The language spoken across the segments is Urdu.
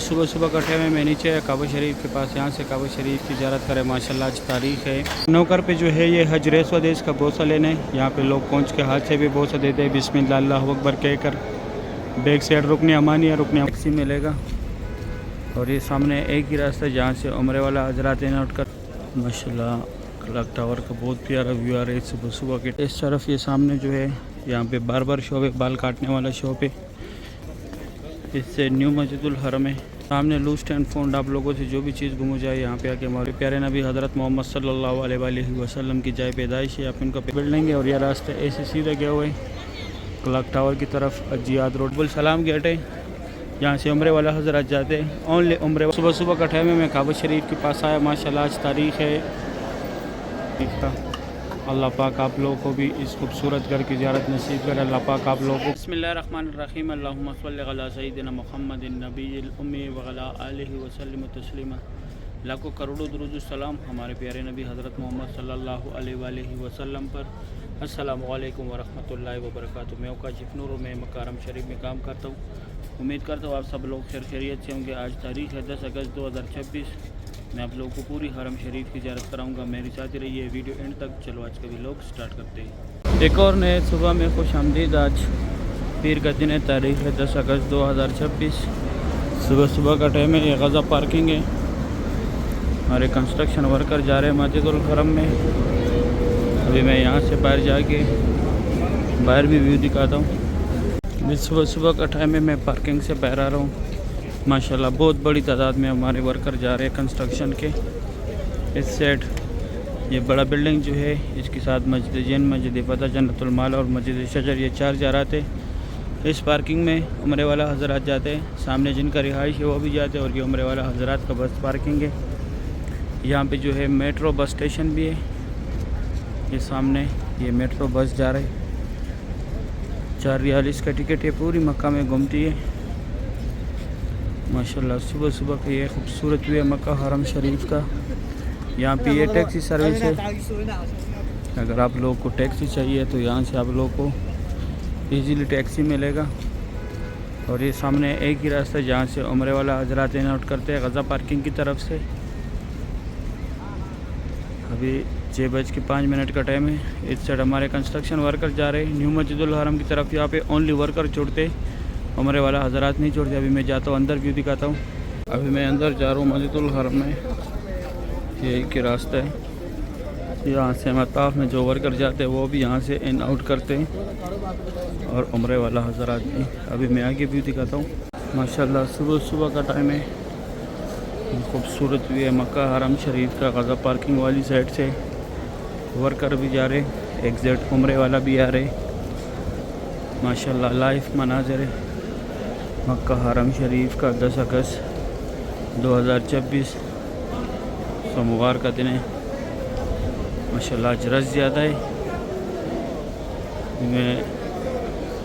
صبح صبح کا ٹائم ہے، میں نیچے کعبہ شریف کے پاس، یہاں سے کعبہ شریف کی زیارت کرے۔ ماشاءاللہ آج تاریخ ہے نوکر پہ جو ہے یہ حج ریس و دیس کا بوسہ لینے، یہاں پہ لوگ پہنچ کے ہاتھ سے بھی بوسہ دیتے ہیں، بسم اللہ اللہ اکبر کہہ کر۔ بیک سائڈ رکن امانی ہے، رکن ٹیکسی ملے گا، اور یہ سامنے ایک ہی راستہ جہاں سے عمرے والا حضرات نوٹ کر۔ ماشاءاللہ کلاک ٹاور کا بہت پیارا ویو آ رہا ہے صبح صبح کے۔ اس طرف یہ سامنے جو ہے یہاں پہ باربر شاپ ہے، بال کاٹنے والا شاپ ہے، اس سے نیو مسجد الحرم ہے۔ سامنے لوسٹ اینڈ فاؤنڈ، آپ لوگوں سے جو بھی چیز گم ہو جائے یہاں پہ آ کے ہمارے پیارے نبی حضرت محمد صلی اللہ علیہ وآلہ وسلم کی جائے پیدائش ہے، آپ ان کو بلڈنگ ہے، اور یہ راستہ ایسے سیدھا گیا ہوئے کلاک ٹاور کی طرف، اجیاد روڈ السلام گیٹ ہے، یہاں سے عمرے والا حضرات جاتے ہیں، اونلی عمرے۔ صبح صبح کا ٹائم ہے، میں کعبہ شریف کے پاس آیا، ماشاءاللہ آج تاریخ ہے۔ اللہ پاک آپ لوگوں کو بھی اس خوبصورت گھر کی زیارت نصیب کرے، اللہ پاک آپ لوگوں کو۔ بسم اللہ الرحمن الرحیم، اللہم صلی علی سیدنا محمد النبی الامی وعلی آلہ وسلم تسلیما۔ لاکھوں کروڑوں درود و سلام ہمارے پیارے نبی حضرت محمد صلی اللہ علیہ وآلہ وسلم پر۔ السلام علیکم ورحمۃ اللہ وبرکاتہ۔ میں اوقاف نور، میں مکارم شریف میں کام کرتا ہوں، امید کرتا ہوں آپ سب لوگ خیریت سے ہوں گے۔ آج تاریخ ہے 10 اگست 2026، میں آپ لوگوں کو پوری حرم شریف کی زیارت کراؤں گا، میری ساتھ رہیے ویڈیو اینڈ تک۔ چلو آج کا ویلوگ سٹارٹ کرتے ہیں۔ ایک اور نئے صبح میں خوش آمدید۔ آج پیر کا دن ہے، تاریخ ہے 10 اگست 2026، صبح صبح کا ٹائم ہے، یہ غزہ پارکنگ ہے، ہمارے کنسٹرکشن ورکر جا رہے ہیں مسجد الحرم میں۔ ابھی میں یہاں سے باہر جا کے باہر بھی ویو دکھاتا ہوں۔ صبح صبح کا ٹائم ہے، میں پارکنگ سے باہر آ رہا ہوں، ماشاءاللہ بہت بڑی تعداد میں ہمارے ورکر جا رہے ہیں کنسٹرکشن کے۔ اس سائڈ یہ بڑا بلڈنگ جو ہے، اس کے ساتھ مسجد جین، مسجد فتح، جنت المال اور مسجد شجر، یہ 4 زیارات ہیں۔ اس پارکنگ میں عمرے والا حضرات جاتے ہیں، سامنے جن کا رہائش ہے وہ بھی جاتے ہیں، اور یہ عمرے والا حضرات کا بس پارکنگ ہے۔ یہاں پہ جو ہے میٹرو بس اسٹیشن بھی ہے، یہ سامنے یہ میٹرو بس جا رہے ہے، 4 ریال اس کا ٹکٹ ہے، پوری مکہ میں گھومتی ہے۔ ماشاءاللہ صبح صبح کا یہ خوبصورت ویو ہے مکہ حرم شریف کا۔ یہاں پہ یہ ٹیکسی سروس ہے، اگر آپ لوگوں کو ٹیکسی چاہیے تو یہاں سے آپ لوگوں کو ایزیلی ٹیکسی ملے گا، اور یہ سامنے ایک ہی راستہ جہاں سے عمرے والا حضرات نوٹ کرتے ہیں غزہ پارکنگ کی طرف سے۔ ابھی 6:05 کا ٹائم ہے، اس سائڈ ہمارے کنسٹرکشن ورکر جا رہے ہیں نیو مسجد الحرم کی طرف۔ یہاں پہ اونلی ورکر چھوڑتے، عمرے والا حضرات نہیں چھوڑتے۔ ابھی میں جاتا ہوں اندر، ویو دکھاتا ہوں۔ ابھی میں اندر جا رہا ہوں مسجد الحرم میں، یہ ایک ہی راستہ ہے، یہاں سے مطاف میں جو ورکر جاتے ہیں وہ بھی یہاں سے ان آؤٹ کرتے ہیں، اور عمرے والا حضرات بھی۔ ابھی میں آگے ویو دکھاتا ہوں۔ ماشاءاللہ صبح صبح کا ٹائم ہے، خوبصورت بھی ہے مکہ حرم شریف کا۔ غزہ پارکنگ والی سائڈ سے ورکر بھی جا رہے، ایگزیکٹ عمرے والا بھی آ رہے۔ ماشاءاللہ لائف مناظر ہے مکہ حرم شریف کا۔ 10 اگست 2026 سوموار کا دن ہے، ماشاءاللہ آج رش زیادہ ہے۔ میں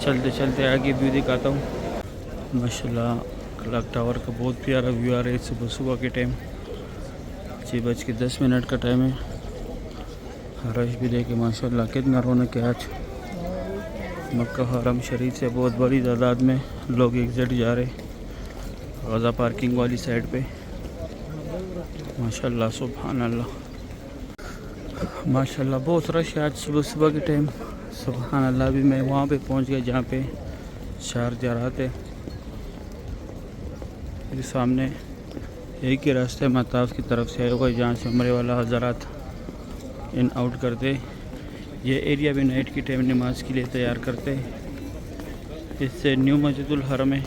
چلتے چلتے آگے ویو دکھاتا ہوں۔ ماشاءاللہ کلاک ٹاور کا بہت پیارا ویو آ رہا ہے صبح صبح کے ٹائم، 6:10 کا ٹائم ہے۔ رش بھی دیکھے ماشاءاللہ کتنا رونق ہے آج مکہ حرم شریف سے۔ بہت بڑی تعداد میں لوگ ایگزٹ جا رہے غزہ پارکنگ والی سائڈ پہ، ماشاءاللہ سبحان اللہ، ماشاءاللہ بہت رش ہے آج صبح صبح کے ٹائم، سبحان اللہ۔ ابھی میں وہاں پہ پہنچ گیا جہاں پہ 4 زیارات ہے، یہ سامنے ایک ہی راستہ مطاف کی طرف سے آئے ہوئے جہاں سے عمرے والا حضرات ان آؤٹ کرتے۔ یہ ایریا بھی نائٹ کی ٹائم نماز کے لیے تیار کرتے، اس سے نیو مسجد الحرم ہے،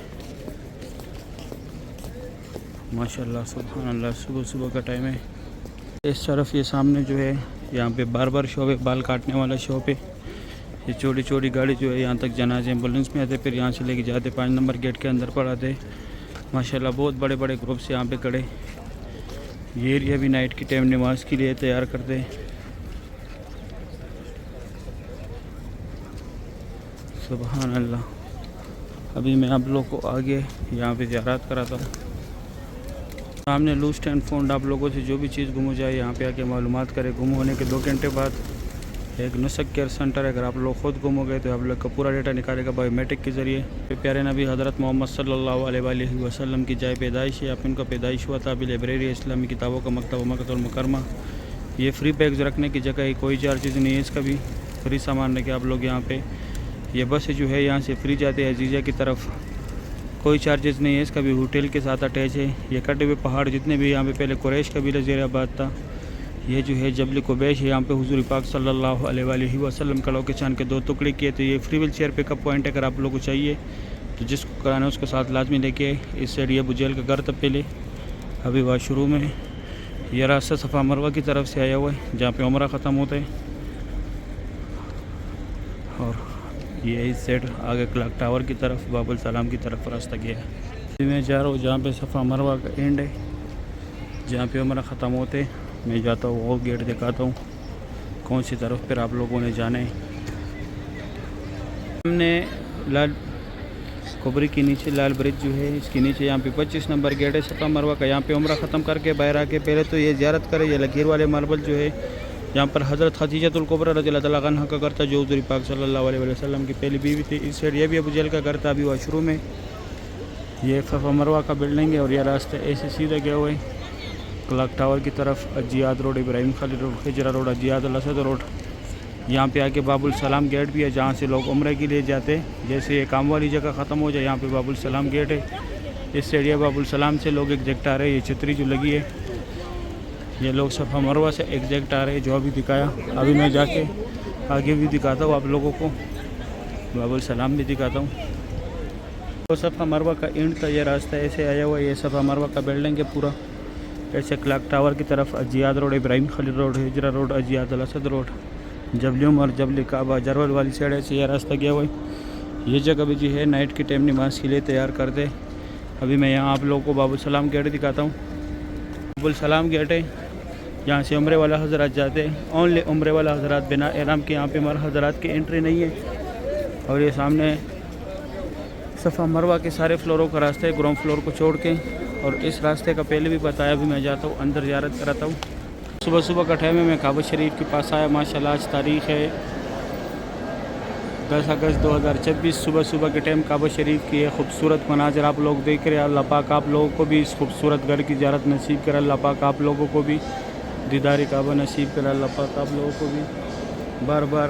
ماشاءاللہ سبحان اللہ۔ صبح صبح کا ٹائم ہے، اس طرف یہ سامنے جو ہے یہاں پہ باربر شاپ ہے، بال کاٹنے والا شاپ ہے۔ یہ چھوٹی چھوٹی گاڑی جو ہے یہاں تک جنازے ایمبولینس میں آتے، پھر یہاں سے لے کے جاتے 5 نمبر گیٹ کے اندر پڑھاتے۔ ماشاءاللہ بہت بڑے بڑے گروپس یہاں پہ کھڑے، یہ ایریا بھی نائٹ کی ٹائم نماز کے لیے تیار کرتے۔ سبحان اللہ۔ ابھی میں آپ لوگ کو آگے یہاں پہ زیارات کراتا ہوں۔ سامنے لوسٹ اینڈ فاؤنڈ، آپ لوگوں سے جو بھی چیز گم ہو جائے یہاں پہ آ کے معلومات کرے۔ گم ہونے کے 2 گھنٹے بعد ایک نسخ کیئر سینٹر ہے، اگر آپ لوگ خود گم ہو گئے تو آپ لوگ کا پورا ڈیٹا نکالے گا بایو میٹرک کے ذریعے۔ پیارے نبی حضرت محمد صلی اللہ علیہ وآلہ وسلم کی جائے پیدائش ہے، آپ ان کا پیدائش ہوا تھا ابھی لائبریری اسلامی کتابوں کا مکتبہ مکۃ المکرمہ۔ یہ فری بیگز رکھنے کی جگہ ہے، کوئی چارجز نہیں ہے اس کا بھی، فری سامان رکھے آپ لوگ یہاں پہ۔ یہ بس جو ہے یہاں سے فری جاتے ہیں عزیزیہ کی طرف، کوئی چارجز نہیں ہے اس کا بھی، ہوٹل کے ساتھ اٹیچ ہے۔ یہ کٹے ہوئے پہاڑ جتنے بھی یہاں پہ پہلے قریش قبیلہ زیر آباد تھا، یہ جو ہے جبل قبیش ہے، یہاں پہ حضور پاک صلی اللہ علیہ وآلہ وسلم کا لوکیشن کے 2 ٹکڑے کیے تھے۔ یہ فری ویل چیئر پک اپ پوائنٹ ہے، اگر آپ لوگوں کو چاہیے تو جس کو کرانا ہے اس کے ساتھ لازمی لے کے۔ اس سائڈ یہ ابو جہل کا گھر تھا پہلے، ابھی واش روم ہے۔ یہ راستہ صفا مروہ کی طرف سے آیا ہوا ہے جہاں پہ عمرہ ختم ہوتا ہے، اور یہ اس سائڈ آگے کلاک ٹاور کی طرف باب السلام کی طرف راستہ گیا ہے۔ میں جا رہا ہوں جہاں پہ صفا مروہ کا اینڈ ہے، جہاں پہ عمرہ ختم ہوتے ہیں۔ میں جاتا ہوں وہ گیٹ دکھاتا ہوں کون سی طرف پھر آپ لوگوں نے جانا ہے۔ ہم نے لال کوبری کے نیچے لال برج جو ہے اس کے نیچے یہاں پہ 25 نمبر گیٹ ہے صفا مروہ کا، یہاں پہ عمرہ ختم کر کے باہر آ کے پہلے تو یہ زیارت کرے۔ یہ لکیر والے ماربل جو ہے یہاں پر حضرت خدیجۃ الکبریٰ رضی اللہ تعالیٰ عنہا کا گھر تھا، جو حضور پاک صلی اللہ علیہ وسلم کی پہلی بیوی تھی۔ اس سائڈ یہ بھی ابو جہل کا گھر تھا ابھی واش روم میں۔ یہ صفا مروہ کا بلڈنگ ہے اور یہ راستہ ایسے سیدھا گیا ہوا ہے کلاک ٹاور کی طرف، اجیاد روڈ، ابراہیم خلیل روڈ، خجرہ روڈ، اجیاد الاسد روڈ۔ یہاں پہ آگے باب السلام گیٹ بھی ہے جہاں سے لوگ عمرے کے لیے جاتے ہیں۔ جیسے یہ کام والی جگہ ختم ہو جائے یہاں پہ باب السلام گیٹ ہے، اس سائڈ یہ باب السلام سے لوگ ایگزیکٹ آ رہے ہیں۔ یہ چھتری جو لگی ہے یہ لوگ صفا مروہ سے ایگزیکٹ آ رہے ہیں، جو ابھی دکھایا۔ ابھی میں جا کے آگے بھی دکھاتا ہوں آپ لوگوں کو، باب السلام بھی دکھاتا ہوں۔ تو صفا مروہ کا اینڈ کا یہ راستہ ایسے آیا ہوا ہے، یہ صفا مروہ کا بلڈنگ ہے پورا، ایسے کلاک ٹاور کی طرف اجیاد روڈ، ابراہیم خلیل روڈ، ہجرہ روڈ، اجیاد الاسد روڈ، جبل عمر، جبل کعبہ، جرول والی سائڈ سے یہ راستہ گیا ہوا ہے۔ یہ جگہ بھی جو ہے نائٹ کی ٹائم نماز کے لیے تیار کر دے۔ ابھی میں یہاں آپ لوگوں کو باب السلام گیٹ دکھاتا ہوں۔ باب السلام گیٹ ہے، یہاں سے عمرے والا حضرات جاتے ہیں، اونلی عمرے والا حضرات، بنا احرام کے یہاں پہ مر حضرات کی انٹری نہیں ہے۔ اور یہ سامنے صفا مروہ کے سارے فلوروں کا راستہ ہے گراؤنڈ فلور کو چھوڑ کے، اور اس راستے کا پہلے بھی بتایا، ابھی میں جاتا ہوں اندر زیارت کراتا ہوں۔ صبح صبح کا ٹائم ہے، میں کعبہ شریف کے پاس آیا، ماشاءاللہ آج تاریخ ہے 10 اگست 2026۔ صبح صبح کے ٹائم کعبہ شریف کی یہ خوبصورت مناظر آپ لوگ دیکھ رہے ہیں۔ اللہ پاک آپ لوگوں کو بھی اس خوبصورت گھر کی زیارت نصیب کرے، اللہ پاک آپ لوگوں کو بھی دیدار کعبہ نصیب کرے، اللہ پاک آپ لوگوں کو بھی بار بار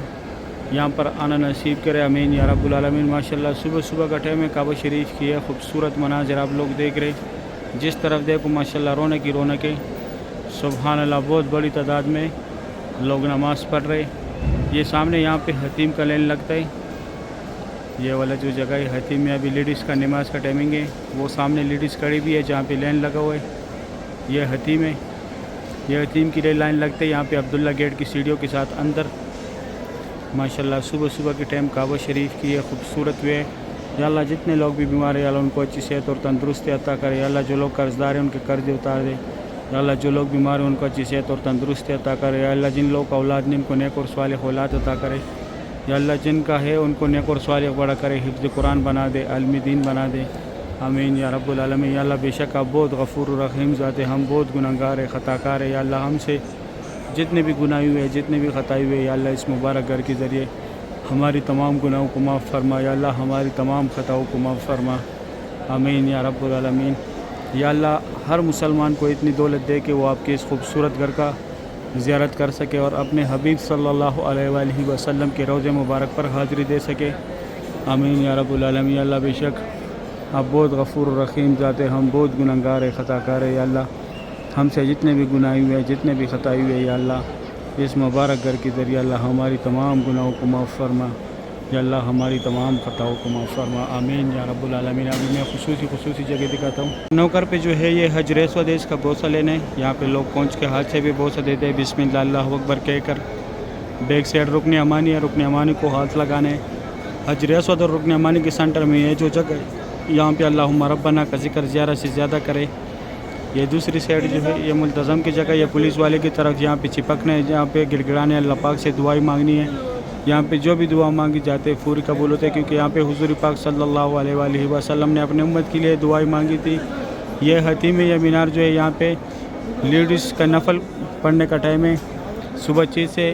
یہاں پر آنا نصیب کرے، آمین یا رب العالمین۔ ماشاءاللہ صبح صبح کا ٹائم ہے، کعبہ شریف کی یہ خوبصورت مناظر آپ لوگ دیکھ رہے ہیں، جس طرف دیکھو ماشاءاللہ رونق ہی رونق ہے، سبحان اللہ۔ بہت بڑی تعداد میں لوگ نماز پڑھ رہے۔ یہ سامنے یہاں پہ حتیم کا لین لگتا ہے، یہ والا جو جگہ ہے حتیم میں ابھی لیڈیز کا نماز کا ٹائمنگ ہے، وہ سامنے لیڈیز کھڑی بھی ہے جہاں پہ لین لگا ہوا ہے، یہ حتیم ہے۔ یہ حتیم کی لائن لگتے ہے یہاں پہ عبداللہ گیٹ کی سیڑھیوں کے ساتھ اندر۔ ماشاءاللہ صبح صبح کے ٹائم کعبہ شریف کی یہ خوبصورت وے ہے۔ یا اللہ جتنے لوگ بھی بیمار ہیں یا اللہ ان کو اچھی صحت اور تندرستی عطا کرے، یا اللہ جو لوگ قرض دار ہیں ان کے قرض اتار دے، یا اللہ جو لوگ بیمار ہیں ان کو اچھی صحت اور تندرستی عطا کرے، یا اللہ جن لوگ کا اولاد نہیں ان کو نیک اور صالح اولاد عطا کرے، یا اللہ جن کا ہے ان کو نیک اور صالح بڑا کرے، حفظ قرآن بنا دے، عالم دین بنا دے، آمین یا رب العالمین۔ یا اللہ بے شک آپ بہت غفور و رحیم ذات ہیں، ہم بہت گناہ گار ہیں، خطا کار ہیں، یا اللہ ہم سے جتنے بھی گناہ ہوئے ہیں، جتنے بھی خطائی ہوئے، یا اللہ اس مبارک گھر کے ذریعے ہماری تمام گناہوں کو معاف فرما، یا اللہ ہماری تمام خطاؤں کو معاف فرما، آمین یا رب العالمین۔ یا اللہ ہر مسلمان کو اتنی دولت دے کہ وہ آپ کے اس خوبصورت گھر کا زیارت کر سکے اور اپنے حبیب صلی اللہ علیہ وآلہ وسلم کے روضہ مبارک پر حاضری دے سکے، آمین یا رب العالمین۔ یا اللہ بے شک آپ بہت غفور و رحیم ذات ہیں، ہم بہت گناہ گار ہیں، خطا کار ہیں، یا اللہ ہم سے جتنے بھی گناہ ہوئے ہیں، جتنے بھی خطائی ہوئے ہیں، یا اللہ اس مبارک گھر کے ذریعے اللہ ہماری تمام گناہوں کو معاف فرما، یا اللہ ہماری تمام خطاؤں کو معاف فرما، آمین یا رب العالمین۔ ابھی میں خصوصی جگہ دکھاتا ہوں۔ نوکر پہ جو ہے یہ حجر اسود ہے، اس کا بوسہ لینا ہے، یہاں پہ لوگ پہنچ کے ہاتھ سے بھی بوسہ دیتے ہیں، بسم اللہ اللہ اکبر کہہ کر۔ بیک سائڈ رکن امانی ہے، رکن امانی کو ہاتھ لگانے ہیں۔ حجر اسود اور رکن امانی کے سینٹر میں یہ جو جگہ ہے یہاں پہ اللہم ربنا کا ذکر زیادہ سے زیادہ کرے۔ یہ دوسری سائڈ جو ہے یہ ملتظم کی جگہ، یہ پولیس والے کی طرف یہاں پہ چپکنا ہے، جہاں پہ گڑگڑانے، اللہ پاک سے دعائیں مانگنی ہے، یہاں پہ جو بھی دعا مانگی جاتے ہیں پوری قبول ہوتے ہیں، کیونکہ یہاں پہ حضور پاک صلی اللہ علیہ وآلہ وسلم نے اپنے امت کے لیے دعائیں مانگی تھی۔ یہ حتیم یہ مینار جو ہے یہاں پہ لیڈیز کا نفل پڑھنے کا ٹائم ہے، صبح 6 سے